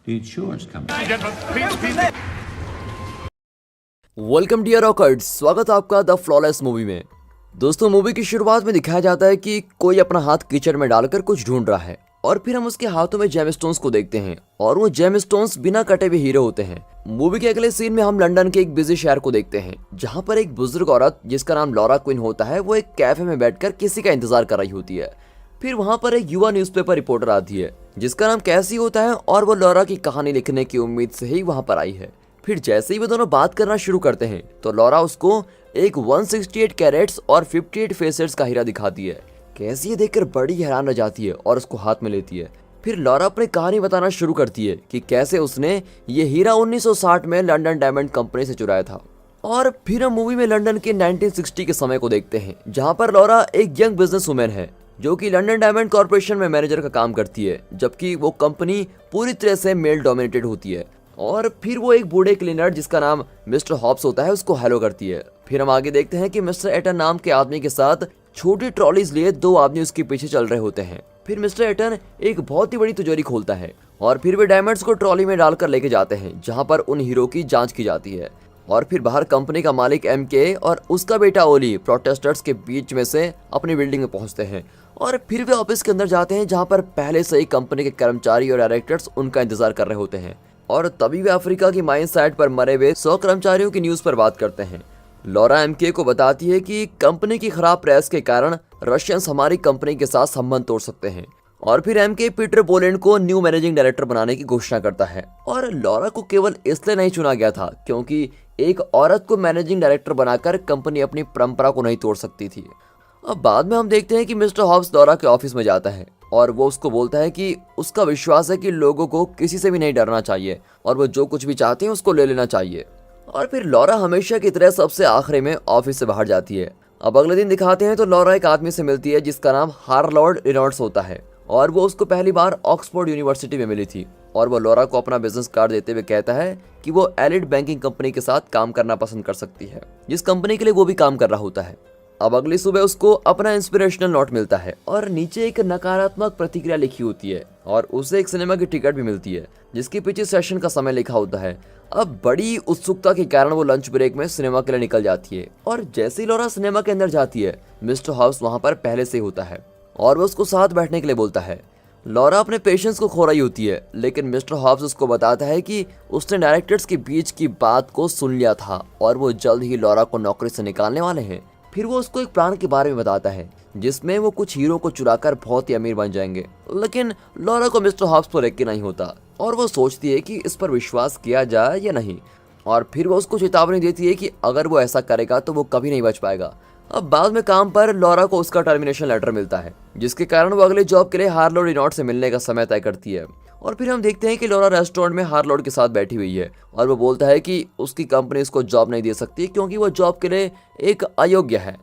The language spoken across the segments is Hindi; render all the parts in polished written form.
the insurance company. Welcome dear rockers, स्वागत है आपका द फ्लॉलेस मूवी में। दोस्तों, मूवी की शुरुआत में दिखाया जाता है कि कोई अपना हाथ कीचड़ में डालकर कुछ ढूंढ रहा है और फिर हम उसके हाथों में जेमस्टोन्स को देखते हैं और वो जेमस्टोन्स बिना कटे हुए हीरे होते हैं। मूवी के अगले सीन में हम लंदन के एक बिजी शहर को देखते हैं जहाँ पर एक बुजुर्ग औरत जिसका नाम लॉरा क्वीन होता है वो एक कैफे में बैठकर किसी का इंतजार कर रही होती है। फिर वहाँ पर एक युवा न्यूज़पेपर रिपोर्टर आती है जिसका नाम कैसी होता है और वो लॉरा की कहानी लिखने की उम्मीद से ही वहाँ पर आई है। फिर जैसे ही वो दोनों बात करना शुरू करते हैं तो लॉरा उसको एक 168 कैरेट्स और 58 फेसेट्स का हीरा दिखाती है। कैसी ये देखकर बड़ी हैरान रह जाती है और उसको हाथ में लेती है। फिर लॉरा अपनी कहानी बताना शुरू करती है कि कैसे उसने ये हीरा 1960 में लंदन डायमंड कंपनी से चुराया था। और फिर हम मूवी में लंदन के 1960 के समय को देखते हैं जहाँ पर लॉरा एक यंग बिजनेस वुमेन है जो कि लंदन डायमंड कॉर्पोरेशन में मैनेजर का काम करती है, जबकि वो कंपनी पूरी तरह से मेल डोमिनेटेड होती है। और फिर वो एक बूढ़े क्लीनर जिसका नाम मिस्टर हॉब्स होता है उसको हेलो करती है। फिर हम आगे देखते हैं कि मिस्टर एटन नाम के आदमी के साथ छोटी ट्रॉलीज लिए दो आदमी उसके पीछे चल रहे होते हैं। फिर मिस्टर एटन एक बहुत ही बड़ी तिजोरी खोलता है और फिर वे डायमंड्स को ट्रॉली में डालकर लेके जाते हैं जहाँ पर उन हीरो की जांच की जाती है। और फिर बाहर कंपनी का मालिक MK और उसका बेटा ओली प्रोटेस्टर्स के बीच में से अपनी बिल्डिंग में पहुंचते हैं और फिर वे ऑफिस के अंदर जाते हैं जहां पर पहले से ही कंपनी के कर्मचारी और डायरेक्टर्स उनका इंतजार कर रहे होते हैं। और तभी वे अफ्रीका की माइन साइट पर मरे हुए 100 कर्मचारियों की न्यूज पर बात करते हैं। लॉरा MK को बताती है कि कंपनी की खराब प्रेस के कारण रशियंस हमारी कंपनी के साथ संबंध तोड़ सकते हैं। और फिर MK पीटर बोलेंड को न्यू मैनेजिंग डायरेक्टर बनाने की घोषणा करता है। और लॉरा को केवल इसलिए नहीं चुना गया था क्योंकि एक औरत को मैनेजिंग डायरेक्टर बनाकर कंपनी अपनी परंपरा को नहीं तोड़ सकती थी। अब बाद में हम देखते हैं कि मिस्टर हॉब्स लॉरा के ऑफिस में जाता है और वो उसको बोलता है कि उसका विश्वास है कि लोगों को किसी से भी नहीं डरना चाहिए और वो जो कुछ भी चाहते हैं उसको ले लेना चाहिए। और फिर लॉरा हमेशा की तरह सबसे आखिरी में ऑफिस से बाहर जाती है। अब अगले दिन दिखाते हैं तो लॉरा एक आदमी से मिलती है जिसका नाम हार्लॉर्ड रिनॉल्ड्स होता है और वो उसको पहली बार ऑक्सफोर्ड यूनिवर्सिटी में मिली थी। और वो लॉरा को अपना बिजनेस कार्ड देते हुए कहता है कि वो एलिट बैंकिंग कंपनी के साथ काम करना पसंद कर सकती है जिस कंपनी के लिए वो भी काम कर रहा होता है। अब अगली सुबह उसको अपना इंस्पिरेशनल नोट मिलता है और नीचे एक नकारात्मक प्रतिक्रिया लिखी होती है और उसे एक सिनेमा की टिकट भी मिलती है जिसके पीछे सेशन का समय लिखा होता है। अब बड़ी उत्सुकता के कारण वो लंच ब्रेक में सिनेमा के लिए निकल जाती है और जैसे ही लॉरा सिनेमा के अंदर जाती है मिस्टर हाउस वहां पर पहले से ही होता है और वो उसको साथ बैठने के लिए बोलता है। लॉरा अपने पेशेंस को खो रही होती है लेकिन मिस्टर हॉब्स उसको बताता है कि उसने डायरेक्टर्स के बीच की बात को सुन लिया था और वो जल्द ही लॉरा को नौकरी से निकालने वाले हैं। फिर वो उसको एक प्लान के बारे में बताता है जिसमें वो कुछ हीरो को चुराकर बहुत ही अमीर बन जाएंगे। लेकिन लॉरा को मिस्टर हॉब्स पर यकीन नहीं होता और वो सोचती है कि इस पर विश्वास किया जाए या नहीं। और फिर वो उसको चेतावनी देती है कि अगर वो ऐसा करेगा तो वो कभी नहीं बच पाएगा। अब बाद में काम पर लॉरा को उसका टर्मिनेशन लेटर मिलता है जिसके कारण वो अगले जॉब के लिए हार्लॉर्ड रिनॉल्ड्स से मिलने का समय तय करती है। और फिर हम देखते हैं कि लॉरा रेस्टोरेंट में हार्लॉर्ड के साथ बैठी हुई है और वो बोलता है कि उसकी कंपनी उसको जॉब नहीं दे सकती क्योंकि वो जॉब के लिए एक अयोग्य है।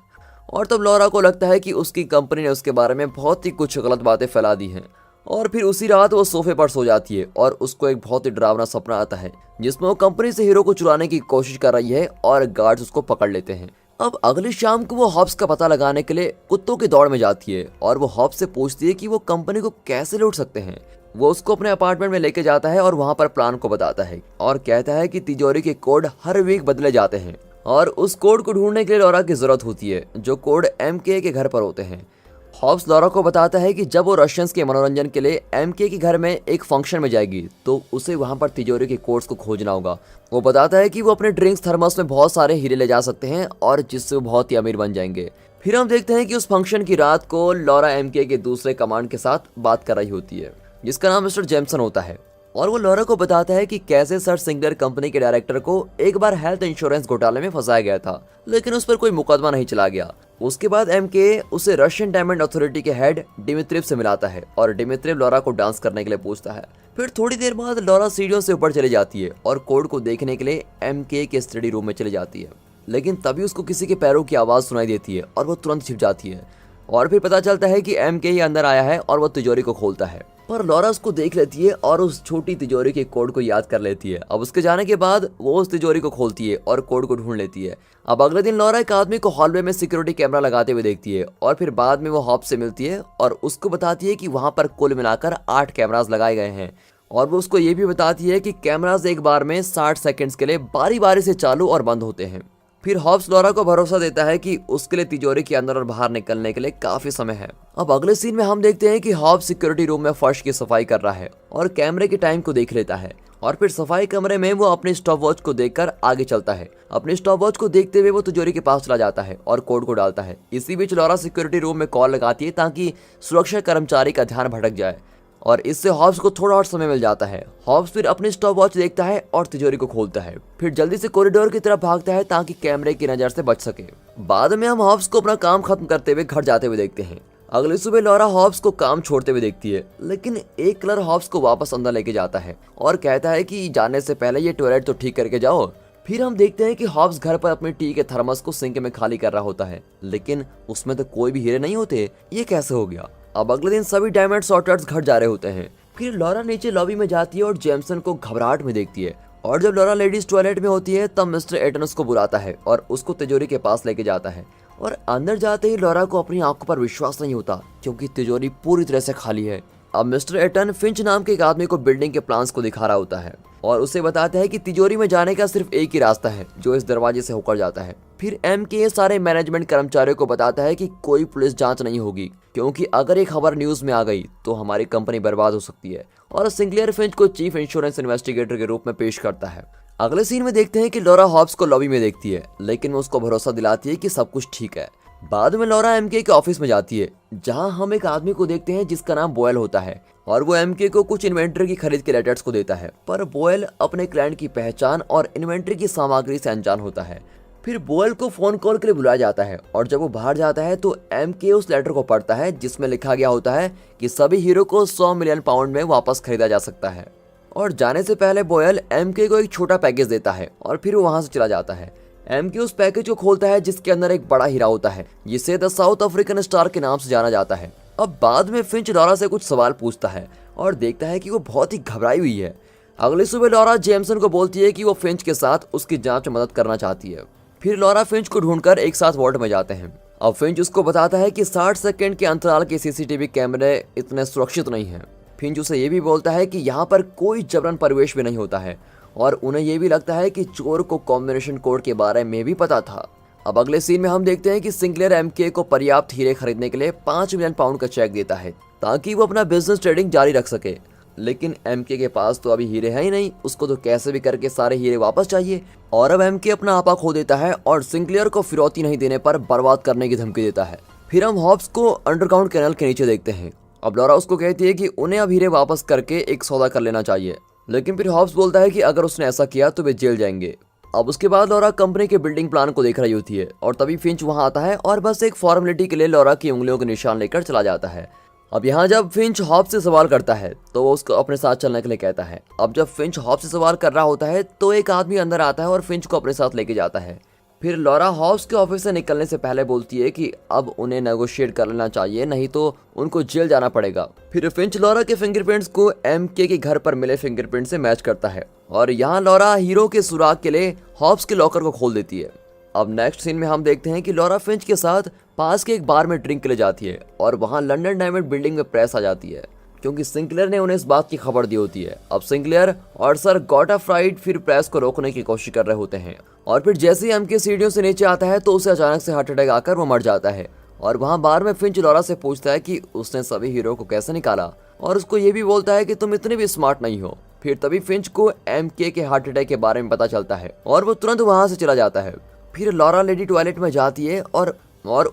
और तब लॉरा को लगता है कि उसकी कंपनी ने उसके बारे में बहुत ही कुछ गलत बातें फैला दी हैं। और फिर उसी रात वो सोफे पर सो जाती है और उसको एक बहुत ही डरावना सपना आता है जिसमें वो कंपनी से हीरो को चुराने की कोशिश कर रही है और गार्ड्स उसको पकड़ लेते हैं। अब अगली शाम को वो हॉब्स का पता लगाने के लिए कुत्तों की दौड़ में जाती है और वो हॉब्स से पूछती है कि वो कंपनी को कैसे लूट सकते हैं। वो उसको अपने अपार्टमेंट में लेके जाता है और वहां पर प्लान को बताता है और कहता है कि तिजोरी के कोड हर वीक बदले जाते हैं और उस कोड को ढूंढने के लिए लॉरा की जरूरत होती है जो कोड MK के घर पर होते हैं। हॉब्स लॉरा को बताता है कि जब वो रशियंस के मनोरंजन के लिए MK के घर में एक फंक्शन में जाएगी तो उसे वहां पर तिजोरी के कोड्स को खोजना होगा। वो बताता है कि वो अपने ड्रिंक्स थर्मस में बहुत सारे हीरे ले जा सकते हैं और जिससे वो बहुत ही अमीर बन जाएंगे। फिर हम देखते हैं कि उस फंक्शन की रात को लॉरा MK के दूसरे कमांड के साथ बात कर रही होती है जिसका नाम मिस्टर जेमसन होता है और वो लॉरा को बताता है कि कैसे सर सिंगलर कंपनी के डायरेक्टर को एक बार हेल्थ इंश्योरेंस घोटाले में फंसाया गया था लेकिन उस पर कोई मुकदमा नहीं चला गया। उसके बाद MK उसे रशियन डायमंड अथॉरिटी के हेड डिमित्रिव से मिलाता है और डिमित्रिव लॉरा को डांस करने के लिए पूछता है। फिर थोड़ी देर बाद लॉरा सीढ़ियों से ऊपर चली जाती है और कोड को देखने के लिए MK के स्टडी रूम में चली जाती है लेकिन तभी उसको किसी के पैरों की आवाज सुनाई देती है और वो तुरंत छिप जाती है। और फिर पता चलता है कि MK ही अंदर आया है और वो तिजोरी को खोलता है पर लॉरा उसको देख लेती है और उस छोटी तिजोरी के कोड को याद कर लेती है। अब उसके जाने के बाद वो उस तिजोरी को खोलती है और कोड को ढूंढ लेती है। अब अगले दिन लॉरा एक आदमी को हॉलवे में सिक्योरिटी कैमरा लगाते हुए देखती है और फिर बाद में वो हॉब्स से मिलती है और उसको बताती है कि वहां पर कुल मिलाकर 8 कैमरास लगाए गए हैं और वो उसको ये भी बताती है कि कैमरास एक बार में 60 सेकंड्स के लिए बारी बारी से चालू और बंद होते हैं। फिर हॉब्स लॉरा को भरोसा देता है कि उसके लिए तिजोरी के अंदर और बाहर निकलने के लिए काफी समय है। अब अगले सीन में हम देखते हैं कि हॉब्स सिक्योरिटी रूम में फर्श की सफाई कर रहा है और कैमरे के टाइम को देख लेता है और फिर सफाई कमरे में वो अपनी स्टॉप वॉच को देखकर आगे चलता है। अपनी स्टॉप वॉच को देखते हुए वो तिजोरी के पास चला जाता है और कोड को डालता है। इसी बीच लॉरा सिक्योरिटी रूम में कॉल लगाती है ताकि सुरक्षा कर्मचारी का ध्यान भटक जाए और इससे हॉब्स को थोड़ा और समय मिल जाता है। हॉब्स फिर अपनी स्टॉप वॉच देखता है और तिजोरी को खोलता है, फिर जल्दी से कॉरिडोर की तरफ भागता है ताकि कैमरे की नजर से बच सके। बाद में हम हॉब्स को अपना काम खत्म करते हुए घर जाते हुए देखते हैं। अगली सुबह लॉरा हॉब्स को काम छोड़ते हुए देखती है, लेकिन एक क्लर्क हॉब्स को वापस अंदर लेके जाता है और कहता है कि जाने से पहले ये टॉयलेट तो ठीक करके जाओ। फिर हम देखते हैं कि हॉब्स घर पर अपनी टी के थर्मस को सिंक में खाली कर रहा होता है, लेकिन उसमें तो कोई भी हीरे नहीं होते। ये कैसे हो गया? अब अगले दिन सभी डायमंड सॉर्टर्स घर जा रहे होते हैं। फिर लॉरा नीचे लॉबी में जाती है और जेमसन को घबराहट में देखती है और जब लॉरा लेडीज टॉयलेट में होती है तब मिस्टर एटन उसको बुलाता है और उसको तिजोरी के पास लेके जाता है और अंदर जाते ही लॉरा को अपनी आंखों पर विश्वास नहीं होता क्योंकि तिजोरी पूरी तरह से खाली है। अब मिस्टर एटन फिंच नाम के एक आदमी को बिल्डिंग के प्लान्स को दिखा रहा होता है और उसे बताता है कि तिजोरी में जाने का सिर्फ एक ही रास्ता है जो इस दरवाजे से होकर जाता है। फिर MK सारे मैनेजमेंट कर्मचारियों को बताता है कि कोई पुलिस जांच नहीं होगी क्योंकि अगर ये खबर न्यूज में आ गई तो हमारी कंपनी बर्बाद हो सकती है और सिंक्लेयर फिंच को चीफ इंश्योरेंस इन्वेस्टिगेटर के रूप में पेश करता है। अगले सीन में देखते हैं कि लॉरा हॉब्स को लॉबी में देखती है, लेकिन वो उसको भरोसा दिलाती है कि सब कुछ ठीक है। बाद में लॉरा MK के ऑफिस में जाती है जहां हम एक आदमी को देखते हैं जिसका नाम बोयल होता है और वो MK को कुछ इन्वेंट्री की खरीद के लेटर्स को देता है, पर बोयल अपने क्लाइंट की पहचान और इन्वेंट्री की सामग्री से अनजान होता है। फिर बोयल को फोन कॉल के लिए बुलाया जाता है और जब वो बाहर जाता है तो MK उस लेटर को पढ़ता है जिसमें लिखा गया होता है कि सभी हीरो को 100 मिलियन पाउंड में वापस खरीदा जा सकता है। और जाने से पहले बोयल MK को एक छोटा पैकेज देता है और फिर वो वहां से चला जाता है। MK उस पैकेज को खोलता है जिसके अंदर एक बड़ा हीरा होता है जिसे द साउथ अफ्रीकन स्टार के नाम से जाना जाता है। अब बाद में फिंच लॉरा से कुछ सवाल पूछता है और देखता है कि वो बहुत ही घबराई हुई है। अगली सुबह लॉरा जेमसन को बोलती है कि वो फिंच के साथ उसकी जांच में मदद करना चाहती है। फिर लॉरा फिंच को ढूंढकर एक साथ वार्ड में जाते हैं। अब फिंच उसको बताता है कि 60 सेकंड के अंतराल के CCTV कैमरे इतने सुरक्षित नहीं हैं। फिंच उसे ये भी बोलता है कि यहाँ पर कोई जबरन परिवेश भी नहीं होता है और उन्हें ये भी लगता है कि चोर को कॉम्बिनेशन कोड के बारे में भी पता था। अब अगले सीन में हम देखते हैं कि सिंक्लेयर MK को पर्याप्त हीरे खरीदने के लिए 5 मिलियन पाउंड का चेक देता है ताकि वो अपना बिजनेस ट्रेडिंग जारी रख सके, लेकिन MK के पास तो अभी हीरे है ही नहीं, उसको तो कैसे भी करके सारे हीरे वापस चाहिए। और अब MK अपना आपा खो देता है और सिंक्लेयर को फिरौती नहीं देने पर बर्बाद करने की धमकी देता है। फिर हम हॉब्स को अंडरग्राउंड कैनल के नीचे देखते हैं। अब लॉरा उसको कहती है कि उन्हें अब हीरे वापस करके एक सौदा कर लेना चाहिए, लेकिन फिर हॉब्स बोलता है कि अगर उसने ऐसा किया तो वे जेल जाएंगे। अब उसके बाद लॉरा कंपनी के बिल्डिंग प्लान को देख रही होती है और तभी फिंच वहां आता है और बस एक फॉर्मेलिटी के लिए लॉरा की उंगलियों के निशान लेकर चला जाता है। अब यहाँ जब फिंच हॉब्स से सवाल करता है तो वो उसको अपने साथ चलने के लिए कहता है। अब जब फिंच हॉब्स से सवाल कर रहा होता है तो एक आदमी अंदर आता है और फिंच को अपने साथ लेके जाता है। फिर लॉरा हॉब्स के ऑफिस से निकलने से पहले बोलती है कि अब उन्हें नेगोशिएट कर लेना चाहिए, नहीं तो उनको जेल जाना पड़ेगा। फिर फिंच लॉरा के फिंगरप्रिंट्स को MK के घर पर मिले फिंगरप्रिंट से मैच करता है और यहाँ लॉरा हीरो के सुराग के लिए हॉब्स के लॉकर को खोल देती है। अब नेक्स्ट सीन में हम देखते हैं कि लॉरा फिंच के साथ पास के एक बार में ड्रिंक के लिए जाती है और वहाँ लंदन डायमंड बिल्डिंग में प्रेस आ जाती है क्योंकि सिंक्लेयर ने उन्हें इस बात की खबर दी होती है। अब सिंक्लेयर और सर गॉटाफ्राइड फिर प्रेस को रोकने की कोशिश कर रहे होते हैं और फिर जैसे ही MK सीढ़ियों से नीचे आता है तो उसे अचानक से हार्ट अटैक आकर वो मर जाता है। और वहाँ बार में फिंच लॉरा से पूछता है कि उसने सभी हीरो को कैसे निकाला और उसको ये भी बोलता है कि तुम इतने भी स्मार्ट नहीं हो। फिर तभी फिंच को MK के हार्ट अटैक के बारे में पता चलता है और वो तुरंत वहां से चला जाता है। फिर लॉरा लेडी टॉयलेट में जाती है और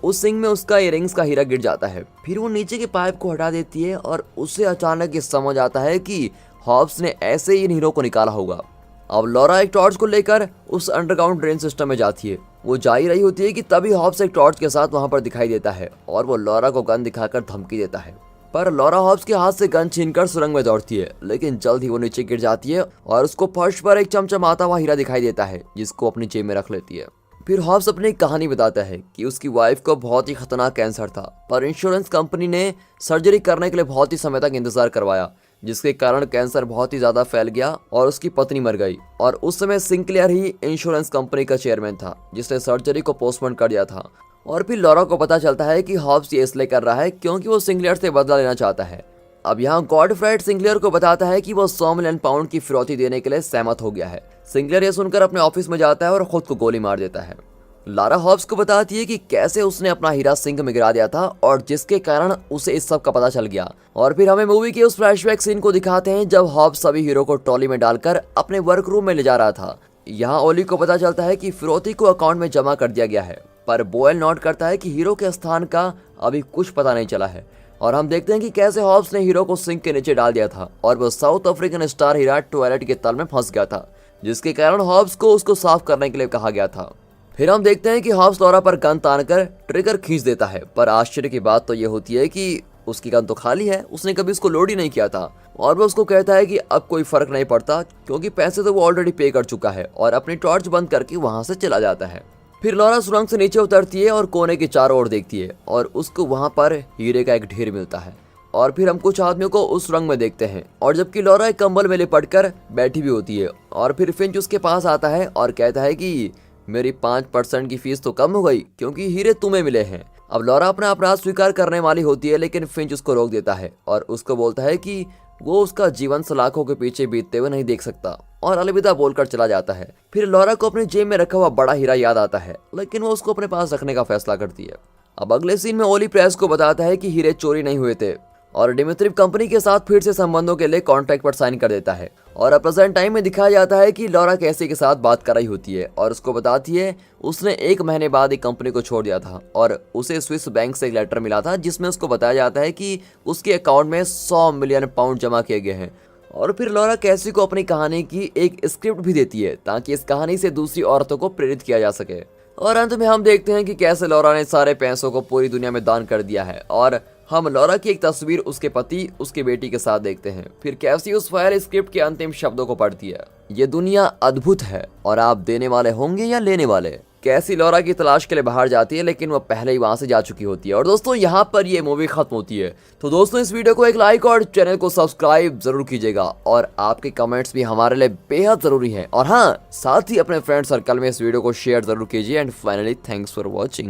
उस सिंक में उसका इयररिंग्स का हीरा गिर जाता है। फिर वो नीचे के पाइप को हटा देती है और उसे अचानक ये समझ आता है कि हॉब्स ने ऐसे ही इन हीरो को निकाला होगा। अब लॉरा एक टॉर्च को लेकर उस अंडरग्राउंड ड्रेन सिस्टम में जाती है। वो जा ही रही होती है कि तभी हॉब्स एक टॉर्च के साथ वहां पर दिखाई देता है और वो लॉरा को गन दिखाकर धमकी देता है, पर लॉरा हॉब्स के हाथ से गन छीनकर सुरंग में दौड़ती है, लेकिन जल्द ही वो नीचे गिर जाती है और उसको फर्श पर एक चमचमाता हुआ हीरा दिखाई देता है जिसको अपनी जेब में रख लेती है। फिर हॉब्स अपनी कहानी बताता है कि उसकी वाइफ को बहुत ही खतरनाक कैंसर था, पर इंश्योरेंस कंपनी ने सर्जरी करने के लिए बहुत ही समय तक इंतजार करवाया, जिसके कारण कैंसर बहुत ही ज्यादा फैल गया और उसकी पत्नी मर गई। और उस समय सिंक्लेयर ही इंश्योरेंस कंपनी का चेयरमैन था जिसने सर्जरी को पोस्टपोन कर दिया था। और फिर लॉरा को पता चलता है कि हॉब्स ये इसलिए कर रहा है क्योंकि वो सिंक्लेयर से बदला लेना चाहता है। अब यहाँ गॉडफ्राइड सिंक्लेयर को बताता है कि वो 100 मिलियन पाउंड की फिरौती देने के लिए सहमत हो गया है। सिंक्लेयर ये सुनकर अपने ऑफिस में जाता है और खुद को गोली मार देता है। लारा हॉब्स को बताती है कि कैसे उसने अपना हीरा सिंक में गिरा दिया था और जिसके कारण उसे इस सब का पता चल गया। और फिर हमें मूवी के उस फ्लैशबैक सीन को दिखाते हैं जब हॉब्स सभी हीरो को ट्रॉली में डालकर अपने वर्क रूम में ले जा रहा था। यहाँ ओली को पता चलता है कि फिरौती को अकाउंट में जमा कर दिया गया है, पर बोयल नोट करता है कि हीरो के स्थान का अभी कुछ पता नहीं चला है। और हम देखते हैं कि कैसे हॉब्स ने हीरो को सिंक के नीचे डाल दिया था और वो साउथ अफ्रीकन स्टार हीरा टॉयलेट के तल में फंस गया था, जिसके कारण हॉब्स को उसको साफ करने के लिए कहा गया था। फिर हम देखते हैं कि हॉब्स लॉरा पर गन तानकर ट्रिगर खींच देता है, पर आश्चर्य की बात तो ये होती है कि उसकी गन तो खाली है, उसने कभी उसको लोड ही नहीं किया था। और वो उसको कहता है कि अब कोई फर्क नहीं पड़ता क्योंकि पैसे तो वो ऑलरेडी पे कर चुका है, और अपनी टॉर्च बंद करके वहां से चला जाता है। फिर लॉरा सुरंग से नीचे उतरती है और कोने के चारों ओर देखती है और उसको वहां पर हीरे का एक ढेर मिलता है। और फिर हम कुछ आदमियों को उस सुरंग में देखते हैं, और जबकि लॉरा एक कंबल में लिपट कर बैठी भी होती है। और फिर फिंच उसके पास आता है और कहता है कि मेरी 5% की फीस तो कम हो गई क्योंकि हीरे तुम्हें मिले हैं। अब लॉरा अपना अपराध स्वीकार करने वाली होती है, लेकिन फिंच उसको रोक देता है और उसको बोलता है कि वो उसका जीवन सलाखों के पीछे बीतते हुए नहीं देख सकता, और अलविदा बोलकर चला जाता है। फिर लॉरा को अपनी जेब में रखा हुआ बड़ा हीरा याद आता है, लेकिन वो उसको अपने पास रखने का फैसला करती है। अब अगले सीन में ओली प्रेस को बताता है कि हीरे चोरी नहीं हुए थे और डिमित्रिव कंपनी के साथ फिर से संबंधों के लिए कॉन्ट्रैक्ट पर साइन कर देता है। और अब प्रेजेंट टाइम में दिखाया जाता है कि लॉरा कैसी के साथ बात कर रही होती है और उसको बताती है उसने 1 महीने बाद एक कंपनी को छोड़ दिया था और उसे स्विस बैंक से एक लेटर मिला था जिसमें उसको बताया जाता है कि उसके अकाउंट में 100 मिलियन पाउंड जमा किए गए हैं। और फिर लॉरा कैसी को अपनी कहानी की एक स्क्रिप्ट भी देती है ताकि इस कहानी से दूसरी औरतों को प्रेरित किया जा सके। और अंत में हम देखते हैं कि कैसे लॉरा ने सारे पैसों को पूरी दुनिया में दान कर दिया है, और हम लॉरा की एक तस्वीर उसके पति उसके बेटी के साथ देखते हैं। फिर कैसी उस फायर स्क्रिप्ट के अंतिम शब्दों को पढ़ती है, ये दुनिया अद्भुत है और आप देने वाले होंगे या लेने वाले। कैसी लॉरा की तलाश के लिए बाहर जाती है, लेकिन वह पहले ही वहां से जा चुकी होती है। और दोस्तों यहाँ पर ये मूवी खत्म होती है। तो दोस्तों इस वीडियो को एक लाइक और चैनल को सब्सक्राइब जरूर कीजिएगा, और आपके कमेंट्स भी हमारे लिए बेहद जरूरी है। और हाँ, साथ ही अपने फ्रेंड सर्कल में इस वीडियो को शेयर जरूर कीजिए। And finally thanks for watching.